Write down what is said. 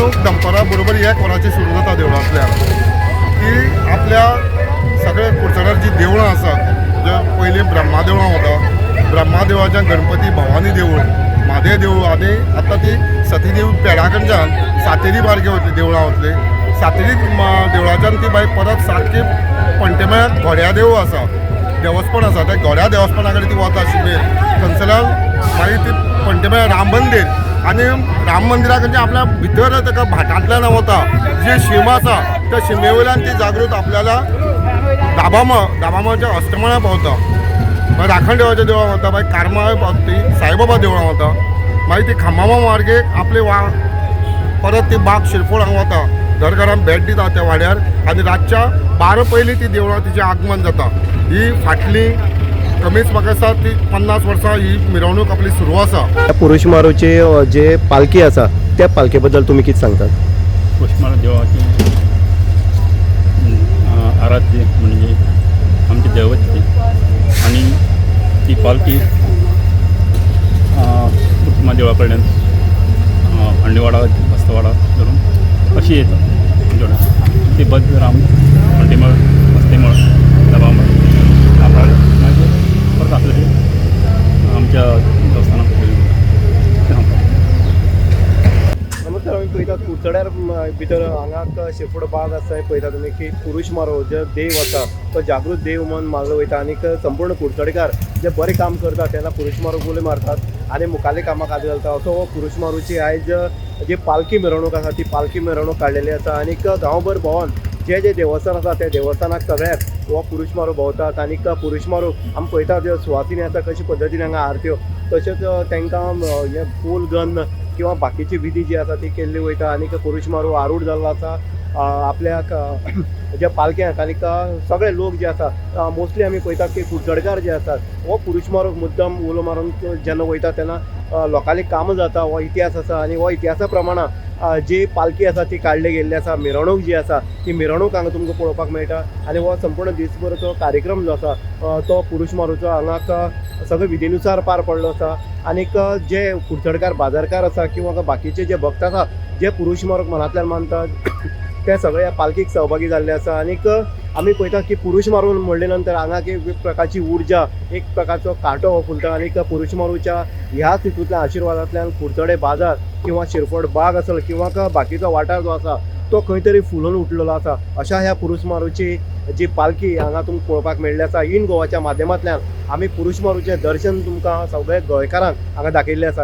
मिरवणूक दनपारा बरोबर 1 वरांचेर सुरू जाता देवळांतल्यान की आपल्या सगळे कुडचड्यार जी देवळां आसात जे पयलीं ब्रह्मा देवळां वता ब्रह्मादेवाच्या गणपती भवानी देवूळ म्हादेव देवूळ आनी आतां ती सतीदेव पेडा कडच्यान सातेरी बारगे वतली देवळां वतली सातेरी देवळाच्यान ती भायर परत सारकी पंटेमळ्यार घोड्या देवूळ आसा देवस्थान आसा त्या घोड्या देवस्थाना कडेन ती वता शिमेर थंयसरल्यान मागीर ती पंटेमळ्यार राम मंदीर आनी राम मंदिरा कडच्यान आपल्या भितर ताका भाटांतल्यान वता जी शीम आसा त्या शिमे वयल्यान ती जागृत आपल्याला दाबामाच्या अष्टमळ्या पावता मागीर राखण देवाच्या देवळां वता मागीर कारमाळ ती साईबाबा देवळां वता मागीर ती खांबामा मार्गेक आपले परत ती बाग शिरफोड हांगा वता घरघरान भेट दिता त्या वाड्यार आनी रातच्या 12 पयलीं ती देवळां तिचें आगमन जाता ही फाटली कमीच म्हाका दिसता ती 50 वर्सां ही मिरवणूक आपली सुरू आसा पुरुष मारूचे जे पालखी आसा त्या पालखे बद्दल तुम्ही कितें सांगतात पुरुष मारू देवाची आराध्य म्हणजे आमचे दैवत ती आणि ती पालखी कुटुंबा देवळा कडल्यान अंडेवाडा बस्तवाडा धरून अशी येता आमच्याकडे ती बद्द राम अंडेमळ बस्तेमळ दबामळ आपल्या मागीर परत आपले आमच्या देवस्थानाक नमस्कार आमी पळयतात कुडचड्यार भितर हांगा शिरफोड बाग आसा पळयता तुमी की पुरुष मारो जो देव आसा तो जागृत देव म्हणून मानलो वयता आनी संपूर्ण कुडचडेकार जे बरें काम करतात तेन्ना पुरुष मारू बोले मारतात आनी मुखाल्ले कामाक हात घालता असो हो पुरुष मारूची आयज जी पालखी मिरवणूक आसा ती पालखी मिरवणूक काडलेली आसा आनी गांवभर भोंवन जे देवस्थान आसा त्या देवस्थानाक सगळ्याक हो पुरुष मारू भोंवतात आनी पुरुष मारू आमी पळयतात ज्यो सुवातीनी आसा कशे पद्दतीन हांगा आरत्यो तशेंच तांकां हे फूल गन किंवा बाकीची विधी जी आसा ती केल्ली वयता आनी पुरुष मारू आरूढ जाल्लो आसा आपल्याक ज्या पालख्यांक आनी सगळे लोक जे आसा मोस्टली आमी पळयतात की कुडचडकार जे आसात हो पुरुष मारूक मुद्दम उलो मारून जेन्ना वयता तेन्ना लोकांली कामां जाता हो इतिहास आसा आनी हो इतिहासा प्रमाण जी पालखी आसा ती काडली गेल्ली आसा मिरवणूक जी आसा ती मिरवणूक हांगा तुमकां पळोवपाक मेळटा आनी हो संपूर्ण दिसभरचो कार्यक्रम जो आसा तो पुरुष मारूचो हांगा सगळे विधीनुसार पार पडलो आसा आनीक जे कुडचडकार बाजारकार आसा किंवा बाकीचे जे भक्त आसा जे पुरुष मारूक मनांतल्यान मानतात ते सगळे ह्या पालखीक सहभागी जाल्ले आसा आनीक आमी पळयतात की पुरुष मारून म्हणले नंतर हांगा एक प्रकारची उर्जा एक प्रकारचो कांटो हो फुलता आनीक पुरुष मारूच्या ह्याच हितूंतल्या आशिर्वादांतल्यान कुडचडे बाजार किंवा शिरफोड बाग आसत किंवा बाकीचो वाठार जो आसा तो खंय तरी फुलोवन उठलेलो आसा अशा ह्या पुरुष मारूची जी पालखी हांगा तुमकां पळोवपाक मेळ्ळी आसा इन गोवाच्या माध्यमांतल्यान आमी पुरुष मारूचें दर्शन तुमकां सगळे गोंयकारांक हांगा दाखयल्लें आसा